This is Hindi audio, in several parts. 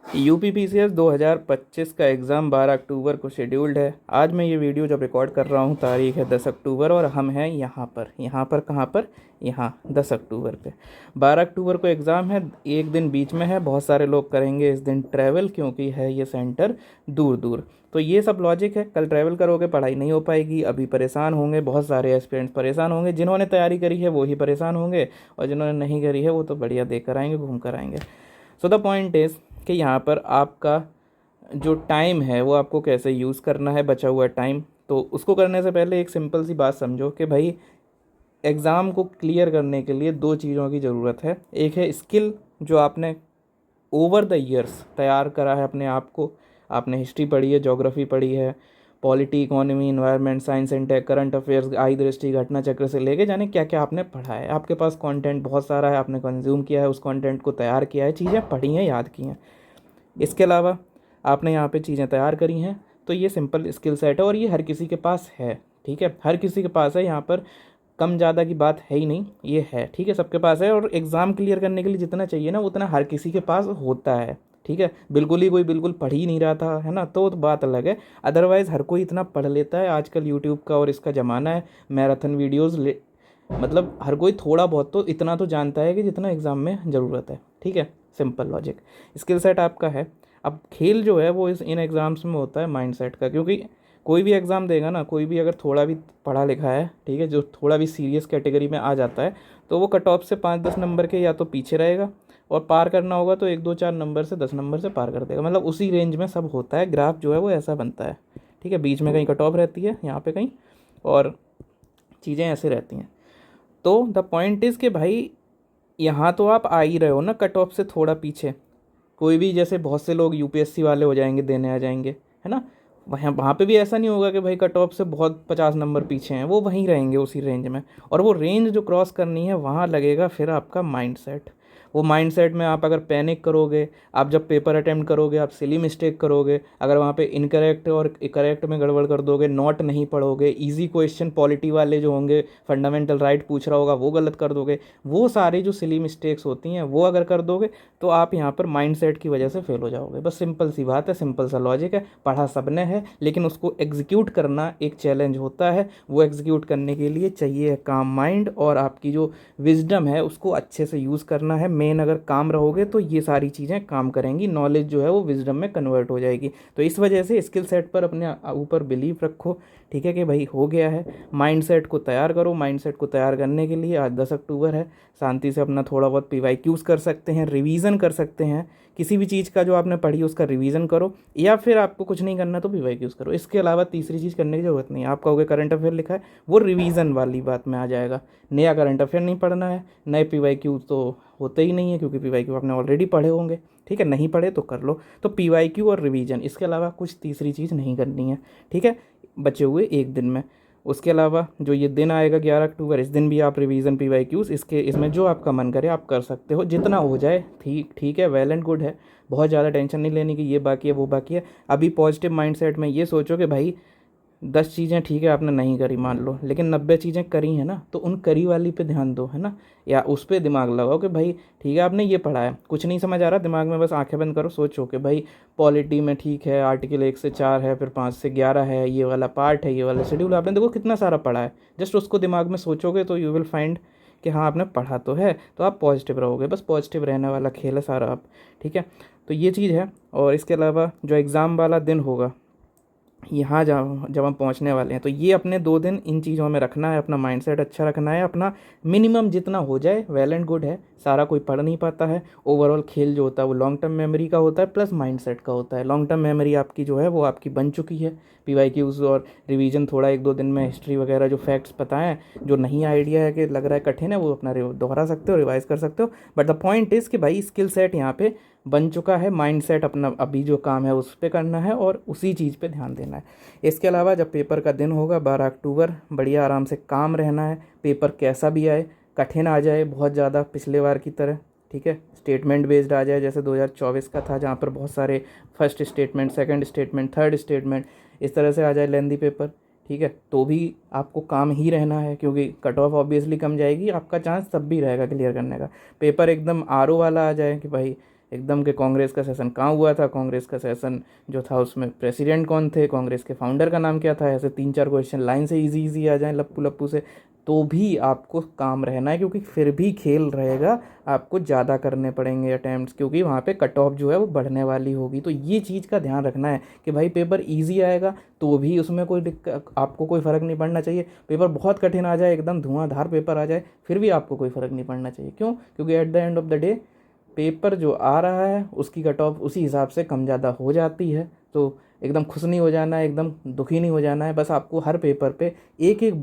यूपीपीसीएस 2025 का एग्ज़ाम 12 अक्टूबर को शेड्यूल्ड है। आज मैं ये वीडियो जब रिकॉर्ड कर रहा हूँ तारीख है 10 अक्टूबर और हम हैं यहाँ पर कहाँ पर, यहाँ 10 अक्टूबर पे। 12 अक्टूबर को एग्ज़ाम है, एक दिन बीच में है। बहुत सारे लोग करेंगे इस दिन ट्रैवल, क्योंकि है ये सेंटर दूर दूर। तो ये सब लॉजिक है। कल ट्रैवल करोगे पढ़ाई नहीं हो पाएगी, अभी परेशान होंगे, बहुत सारे एस्पिरेंट्स परेशान होंगे। जिन्होंने तैयारी करी है वो ही परेशान होंगे, और जिन्होंने नहीं करी है वो तो बढ़िया देख कर आएंगे, घूम कर आएंगे। सो द पॉइंट इज़ कि यहाँ पर आपका जो टाइम है वो आपको कैसे यूज़ करना है, बचा हुआ टाइम। तो उसको करने से पहले एक सिंपल सी बात समझो कि भाई एग्ज़ाम को क्लियर करने के लिए दो चीज़ों की ज़रूरत है। एक है स्किल, जो आपने ओवर द ईयर्स तैयार करा है अपने आप को। आपने हिस्ट्री पढ़ी है, ज्योग्राफी पढ़ी है, polity, economy, environment, science and tech, current affairs, आई दृष्टि, घटना चक्र से लेके जाने क्या क्या आपने पढ़ा है। आपके पास कंटेंट बहुत सारा है, आपने कंज्यूम किया है, उस कंटेंट को तैयार किया है, चीज़ें पढ़ी हैं, याद की हैं। इसके अलावा आपने यहाँ पे चीज़ें तैयार करी हैं। तो ये सिंपल स्किल सेट है और ये हर किसी के पास है। ठीक है, हर किसी के पास है, यहाँ पर कम ज़्यादा की बात है ही नहीं, ये है। ठीक है, सबके पास है। और एग्ज़ाम क्लियर करने के लिए जितना चाहिए ना उतना हर किसी के पास होता है। ठीक है, बिल्कुल ही कोई बिल्कुल पढ़ ही नहीं रहा था, है ना, तो बात अलग है। अदरवाइज़ हर कोई इतना पढ़ लेता है। आजकल यूट्यूब का और इसका ज़माना है, मैराथन वीडियोज़ मतलब हर कोई थोड़ा बहुत तो इतना तो जानता है कि जितना एग्ज़ाम में ज़रूरत है। ठीक है, सिंपल लॉजिक। स्किल सेट आपका है। अब खेल जो है वो इन एग्ज़ाम्स में होता है माइंड सेट का, क्योंकि कोई भी एग्ज़ाम देगा ना, कोई भी अगर थोड़ा भी पढ़ा लिखा है, ठीक है, जो थोड़ा भी सीरियस कैटेगरी में आ जाता है, तो वो कट ऑफ से 5-10 नंबर के या तो पीछे रहेगा, और पार करना होगा तो 1-2-4 नंबर से 10 नंबर से पार कर देगा। मतलब उसी रेंज में सब होता है। ग्राफ जो है वो ऐसा बनता है। ठीक है, बीच में कहीं कट ऑफ रहती है, यहाँ पे कहीं, और चीज़ें ऐसे रहती हैं। तो द पॉइंट इज़ कि भाई यहाँ तो आप आ ही रहे हो ना कट ऑफ से थोड़ा पीछे। कोई भी, जैसे बहुत से लोग यूपीएससी वाले हो जाएंगे, देने आ जाएंगे, है ना, वहाँ वहाँ पे भी ऐसा नहीं होगा कि भाई कट ऑफ से बहुत 50 नंबर पीछे हैं, वो वहीं रहेंगे उसी रेंज में। और वो रेंज जो क्रॉस करनी है वहाँ लगेगा फिर आपका माइंड सेट। वो माइंड सेट में आप अगर पैनिक करोगे, आप जब पेपर अटेम्प्ट करोगे आप सिली मिस्टेक करोगे, अगर वहाँ पे इनकरेक्ट और करेक्ट में गड़बड़ कर दोगे, नोट नहीं पढ़ोगे, इजी क्वेश्चन पॉलिटी वाले जो होंगे, फंडामेंटल राइट पूछ रहा होगा वो गलत कर दोगे, वो सारी जो सिली मिस्टेक्स होती हैं वो अगर कर दोगे, तो आप यहाँ पर माइंडसेट की वजह से फेल हो जाओगे। बस सिंपल सी बात है, सिंपल सा लॉजिक है। पढ़ा सबने है, लेकिन उसको एग्जीक्यूट करना एक चैलेंज होता है। वो एग्जीक्यूट करने के लिए चाहिए काम माइंड, और आपकी जो विजडम है उसको अच्छे से यूज़ करना है। मेन अगर काम रहोगे तो ये सारी चीज़ें काम करेंगी, नॉलेज जो है वो विजडम में कन्वर्ट हो जाएगी। तो इस वजह से स्किल सेट पर अपने ऊपर बिलीव रखो। ठीक है कि भाई हो गया है, माइंडसेट को तैयार करो। माइंडसेट को तैयार करने के लिए आज 10 अक्टूबर है, शांति से अपना थोड़ा बहुत पीवाईक्यूज़ कर सकते हैं, रिवीजन कर सकते हैं। किसी भी चीज़ का जो आपने पढ़ी उसका रिवीजन करो, या फिर आपको कुछ नहीं करना तो पीवाईक्यूज़ करो। इसके अलावा तीसरी चीज़ करने की ज़रूरत नहीं है। आप कहोगे करंट अफेयर लिखा है, वो रिवीजन वाली बात में आ जाएगा। नया करंट अफेयर नहीं पढ़ना है, नए पीवाईक्यूज़ तो होते ही नहीं है, क्योंकि पीवाईक्यू आपने ऑलरेडी पढ़े होंगे। ठीक है, नहीं पढ़े तो कर लो। तो पीवाईक्यू और रिवीजन, इसके अलावा कुछ तीसरी चीज़ नहीं करनी है। ठीक है, बचे हुए एक दिन में। उसके अलावा जो ये दिन आएगा 11 अक्टूबर, इस दिन भी आप रिवीजन पीवाईक्यूज़ इसमें जो आपका मन करे आप कर सकते हो, जितना हो जाए ठीक ठीक है, वेल एंड गुड है। बहुत ज़्यादा टेंशन नहीं लेनी कि ये बाकी है वो बाकी है। अभी पॉजिटिव माइंडसेट में ये सोचो कि भाई 10 चीज़ें ठीक है आपने नहीं करी मान लो, लेकिन 90 चीज़ें करी हैं ना, तो उन करी वाली पे ध्यान दो, है ना, या उस पर दिमाग लगाओ कि भाई ठीक है आपने ये पढ़ा है, कुछ नहीं समझ आ रहा, दिमाग में बस आंखें बंद करो, सोचो कि भाई पॉलिटी में ठीक है आर्टिकल 1 से 4 है, फिर 5 से 11 है, ये वाला पार्ट है, ये वाला शेड्यूल, आपने देखो कितना सारा पढ़ा है। जस्ट उसको दिमाग में सोचोगे तो यू विल फाइंड कि हाँ आपने पढ़ा तो है, तो आप पॉजिटिव रहोगे। बस पॉजिटिव रहने वाला खेल है सारा आप। ठीक है, तो ये चीज़ है। और इसके अलावा जो एग्ज़ाम वाला दिन होगा, यहाँ जब हम पहुँचने वाले हैं, तो ये अपने 2 दिन इन चीज़ों में रखना है, अपना माइंडसेट अच्छा रखना है, अपना मिनिमम जितना हो जाए वेल एंड गुड है। सारा कोई पढ़ नहीं पाता है। ओवरऑल खेल जो होता है वो लॉन्ग टर्म मेमोरी का होता है प्लस माइंडसेट का होता है। लॉन्ग टर्म मेमोरी आपकी जो है वो आपकी बन चुकी है। पीवाईक्यूज़ और रिवीजन थोड़ा 1-2 दिन में हिस्ट्री वगैरह जो फैक्ट्स पता है, जो नहीं आइडिया है कि लग रहा है कठिन है, वो अपना दोहरा सकते हो, रिवाइज कर सकते हो। बट द पॉइंट इज़ कि भाई स्किल सेट यहाँ पे बन चुका है। माइंडसेट अपना अभी जो काम है उस पर करना है और उसी चीज़ पे ध्यान देना है। इसके अलावा जब पेपर का दिन होगा 12 अक्टूबर, बढ़िया आराम से काम रहना है। पेपर कैसा भी आए, कठिन आ जाए बहुत ज़्यादा पिछले बार की तरह, ठीक है, स्टेटमेंट बेस्ड आ जाए जैसे 2024 का था, जहाँ पर बहुत सारे first statement, second statement, third statement, इस तरह से आ जाए लेंदी पेपर, ठीक है, तो भी आपको काम ही रहना है, क्योंकि कट ऑफ ऑब्वियसली कम जाएगी, आपका चांस तब भी रहेगा क्लियर करने का। पेपर एकदम आरओ वाला आ जाए कि भाई एकदम के कांग्रेस का सेशन कहाँ हुआ था, कांग्रेस का सेशन जो था उसमें प्रेसिडेंट कौन थे, कांग्रेस के फाउंडर का नाम क्या था, ऐसे 3-4 क्वेश्चन लाइन से इजी आ जाएं लप्पू लप्पू से, तो भी आपको काम रहना है, क्योंकि फिर भी खेल रहेगा, आपको ज़्यादा करने पड़ेंगे अटैम्प्ट्स, क्योंकि वहाँ पे कट ऑफ जो है वो बढ़ने वाली होगी। तो ये चीज़ का ध्यान रखना है कि भाई पेपर इजी आएगा तो भी उसमें कोई दिक्कत, आपको कोई फ़र्क नहीं पड़ना चाहिए। पेपर बहुत कठिन आ जाए, एकदम धुआंधार पेपर आ जाए, फिर भी आपको कोई फ़र्क नहीं पड़ना चाहिए। क्यों? क्योंकि at the end of the day paper जो आ रहा है उसकी कट ऑफ उसी हिसाब से कम ज़्यादा हो जाती है। तो एकदम खुश नहीं हो जाना है, एकदम दुखी नहीं हो जाना है, बस आपको हर पेपर पे एक एक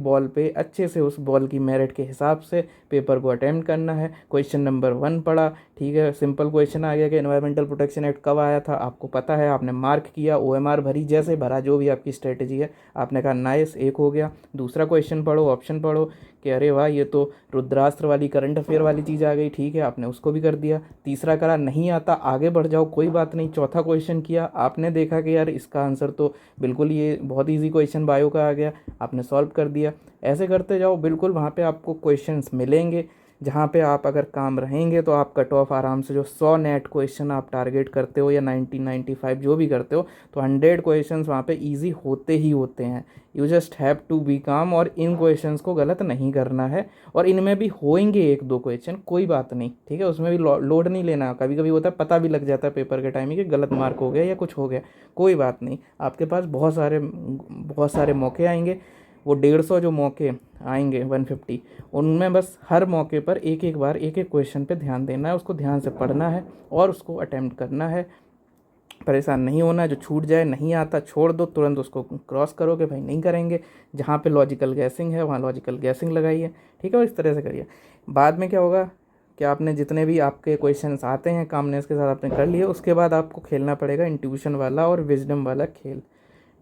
बॉल पे अच्छे से उस बॉल की मेरिट के हिसाब से पेपर को अटेम्प्ट करना है। क्वेश्चन नंबर 1 पढ़ा, ठीक है, सिंपल क्वेश्चन आ गया कि एनवायरमेंटल प्रोटेक्शन एक्ट कब आया था, आपको पता है, आपने मार्क किया, OMR भरी, जैसे भरा जो भी आपकी स्ट्रेटजी है, आपने कहा नाइस, एक हो गया। दूसरा क्वेश्चन पढ़ो, ऑप्शन पढ़ो कि अरे वाह ये तो रुद्रास्त्र वाली करंट अफेयर वाली चीज़ आ गई, ठीक है, आपने उसको भी कर दिया। तीसरा करा, नहीं आता आगे बढ़ जाओ, कोई बात नहीं। चौथा क्वेश्चन किया, आपने देखा कि यार इसका आंसर तो बिल्कुल ये बहुत इजी क्वेश्चन बायो का आ गया, आपने सॉल्व कर दिया। ऐसे करते जाओ, बिल्कुल वहाँ पे आपको क्वेश्चंस मिलेंगे जहाँ पे आप अगर काम रहेंगे तो आप कट ऑफ आराम से, जो 100 नेट क्वेश्चन आप टारगेट करते हो या 90-95 जो भी करते हो, तो 100 क्वेश्चंस वहाँ पे इजी होते ही होते हैं। You just have to be calm, और इन क्वेश्चंस को गलत नहीं करना है। और इनमें भी होंगे 1-2 क्वेश्चन, कोई बात नहीं, ठीक है, उसमें भी लोड नहीं लेना। कभी कभी होता है, पता भी लग जाता है पेपर के टाइम ही कि गलत मार्क हो गया या कुछ हो गया, कोई बात नहीं, आपके पास बहुत सारे मौके आएंगे। वो 150 जो मौके आएंगे 150, उनमें बस हर मौके पर एक बार एक क्वेश्चन पे ध्यान देना है, उसको ध्यान से पढ़ना है और उसको अटेम्प्ट करना है। परेशान नहीं होना है, जो छूट जाए, नहीं आता छोड़ दो, तुरंत उसको क्रॉस करो कि भाई नहीं करेंगे। जहाँ पे लॉजिकल गैसिंग है वहाँ लॉजिकल गैसिंग लगाइए, ठीक है, और इस तरह से करिए। बाद में क्या होगा कि आपने जितने भी आपके क्वेश्चंस आते हैं कामनेस के साथ आपने कर लिए, उसके बाद आपको खेलना पड़ेगा इंट्यूशन वाला और विजडम वाला खेल।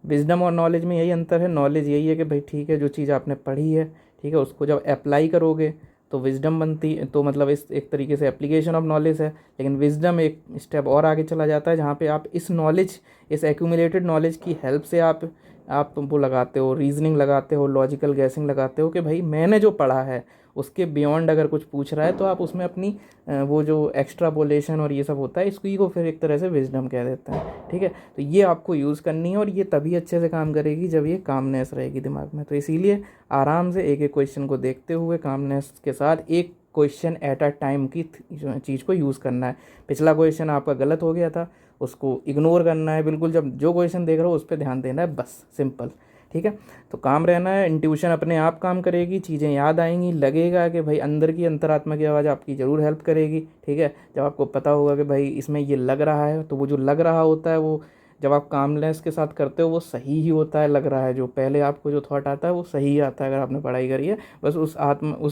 विजडम और नॉलेज में यही अंतर है। नॉलेज यही है कि भाई ठीक है, जो चीज़ आपने पढ़ी है, ठीक है, उसको जब अप्लाई करोगे तो विजडम बनती है, तो मतलब इस एक तरीके से एप्लीकेशन ऑफ नॉलेज है। लेकिन विजडम एक स्टेप और आगे चला जाता है, जहाँ पे आप इस नॉलेज, इस एक्यूमुलेटेड नॉलेज की हेल्प से आप वो लगाते हो, रीजनिंग लगाते हो, लॉजिकल गैसिंग लगाते हो कि भाई मैंने जो पढ़ा है उसके बियॉन्ड अगर कुछ पूछ रहा है तो आप उसमें अपनी वो जो एक्स्ट्रापोलेशन और ये सब होता है, इसको को फिर एक तरह से विजडम कह देते हैं, ठीक है। तो ये आपको यूज़ करनी है और ये तभी अच्छे से काम करेगी जब ये कामनेस रहेगी दिमाग में। तो इसीलिए आराम से एक क्वेश्चन को देखते हुए कामनेस के साथ एक क्वेश्चन एट अ टाइम की चीज़ को यूज़ करना है। पिछला क्वेश्चन आपका गलत हो गया था, उसको इग्नोर करना है बिल्कुल, जब जो क्वेश्चन देख रहे हो उस पर ध्यान देना है, बस सिंपल, ठीक है। तो काम रहना है, इंट्यूशन अपने आप काम करेगी, चीज़ें याद आएंगी, लगेगा कि भाई अंदर की अंतरात्मा की आवाज़ आपकी ज़रूर हेल्प करेगी, ठीक है। जब आपको पता होगा कि भाई इसमें ये लग रहा है, तो वो जो लग रहा होता है वो जब आप कामनेस के साथ करते हो वो सही ही होता है, लग रहा है, जो पहले आपको जो थॉट आता है वो सही ही आता है अगर आपने पढ़ाई करी है। बस उस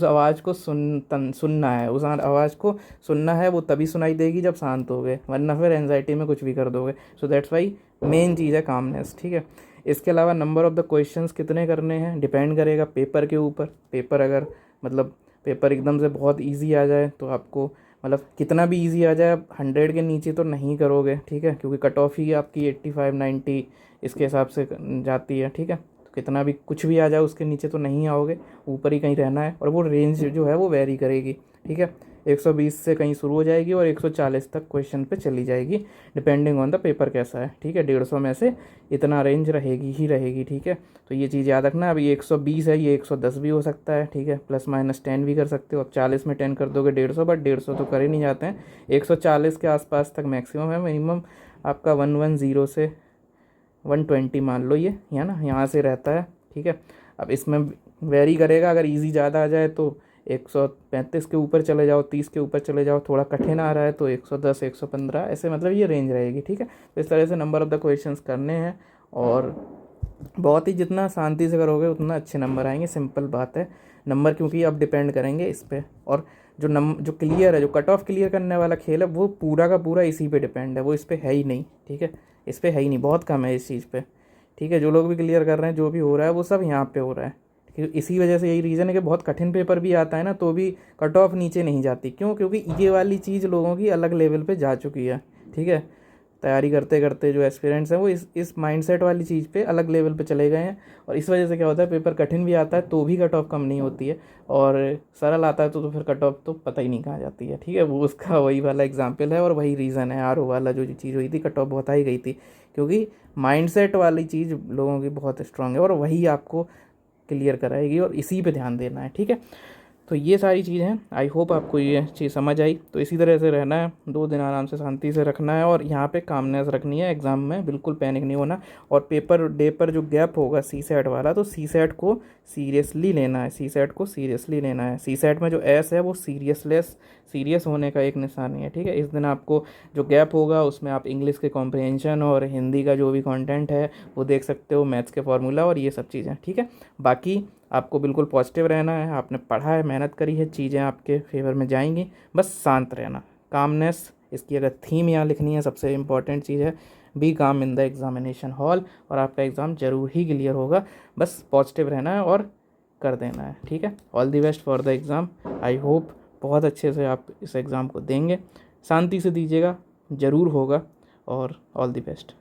आवाज़ को सुनना है, उस आवाज़ को सुनना है, वो तभी सुनाई देगी जब शांत हो गए, वरना फिर एंजाइटी में कुछ भी कर दोगे। सो दैट्स वाई मेन चीज़ है कामनेस, ठीक है। इसके अलावा नंबर ऑफ़ द क्वेश्चंस कितने करने हैं डिपेंड करेगा पेपर के ऊपर। पेपर अगर मतलब पेपर एकदम से बहुत इजी आ जाए तो आपको मतलब कितना भी इजी आ जाए, आप 100 के नीचे तो नहीं करोगे, ठीक है, क्योंकि कट ऑफ ही आपकी 85-90 इसके हिसाब से जाती है, ठीक है। तो कितना भी कुछ भी आ जाए उसके नीचे तो नहीं आओगे, ऊपर ही कहीं रहना है। और वो रेंज जो है वो वेरी करेगी, ठीक है, 120 से कहीं शुरू हो जाएगी और 140 तक क्वेश्चन पे चली जाएगी, डिपेंडिंग ऑन द पेपर कैसा है, ठीक है। 150 में से इतना रेंज रहेगी ही रहेगी, ठीक है। तो ये चीज़ याद रखना। अभी 120 है, ये 110 भी हो सकता है, ठीक है, +-10 भी कर सकते हो। अब 40 में 10 कर दोगे 150, बट 150 तो कर ही नहीं जाते हैं, 140 के आसपास तक मैक्सिमम है। मिनिमम आपका 110 से 120 मान लो, ये है ना, यहाँ से रहता है, ठीक है। अब इसमें वेरी करेगा, अगर इजी ज़्यादा आ जाए तो 135 के ऊपर चले जाओ, 30 के ऊपर चले जाओ, थोड़ा कठिन आ रहा है तो 110, 115, ऐसे मतलब ये रेंज रहेगी, ठीक है। तो इस तरह से नंबर ऑफ़ द क्वेश्चंस करने हैं और बहुत ही जितना शांति से करोगे उतना अच्छे नंबर आएंगे, सिंपल बात है। नंबर क्योंकि अब डिपेंड करेंगे इस पर, और जो क्लियर है, जो कट ऑफ क्लियर करने वाला खेल है वो पूरा का पूरा इसी पे डिपेंड है, वो इस पर है ही नहीं, ठीक है, इस पर है ही नहीं, बहुत कम है इस चीज़ पे, ठीक है। जो लोग भी क्लियर कर रहे हैं, जो भी हो रहा है वो सब यहाँ पे हो रहा है, ठीक है। इसी वजह से यही रीज़न है कि बहुत कठिन पेपर भी आता है ना तो भी कट ऑफ नीचे नहीं जाती। क्यों? क्योंकि ये वाली चीज़ लोगों की अलग लेवल पे जा चुकी है, ठीक है। तैयारी करते करते जो एस्पिरेंट्स हैं वो इस माइंडसेट वाली चीज़ पे अलग लेवल पे चले गए हैं, और इस वजह से क्या होता है, पेपर कठिन भी आता है तो भी कट ऑफ कम नहीं होती है, और सरल आता है तो फिर कट ऑफ तो पता ही नहीं कहाँ जाती है। ठीक है, वो उसका वही वाला एग्जाम्पल है और वही रीज़न है। RO वाला जो चीज़ हुई थी, कट ऑफ बहुत आई गई थी, क्योंकि माइंडसेट वाली चीज़ लोगों की बहुत स्ट्रांग है और वही आपको क्लियर कराएगी, और इसी पे ध्यान देना है। ठीक है, तो ये सारी चीज़ हैं। आई होप आपको ये चीज़ समझ आई। तो इसी तरह से रहना है, 2 दिन आराम से शांति से रखना है, और यहाँ पे कामनेस रखनी है एग्ज़ाम में, बिल्कुल पैनिक नहीं होना। और पेपर डे पर जो गैप होगा CSAT वाला, तो CSAT को सीरियसली लेना है, CSAT को सीरियसली लेना है। CSAT में जो S है वो सीरियस होने का एक निशानी है। ठीक है, इस दिन आपको जो गैप होगा उसमें आप इंग्लिश के कॉम्प्रहेंशन और हिंदी का जो भी कंटेंट है वो देख सकते हो, मैथ्स के फार्मूला और ये सब चीज़ें। ठीक है, बाकी आपको बिल्कुल पॉजिटिव रहना है, आपने पढ़ा है, मेहनत करी है, चीज़ें आपके फेवर में जाएंगी, बस शांत रहना। कामनेस, इसकी अगर थीम यहाँ लिखनी है, सबसे इम्पॉर्टेंट चीज़ है बी काम इन द एग्जामिनेशन हॉल, और आपका एग्ज़ाम ज़रूर ही क्लियर होगा। बस पॉजिटिव रहना है और कर देना है। ठीक है, all the best for the exam. I hope बहुत अच्छे से आप इस एग्ज़ाम को देंगे, शांति से दीजिएगा, ज़रूर होगा, और ऑल द बेस्ट।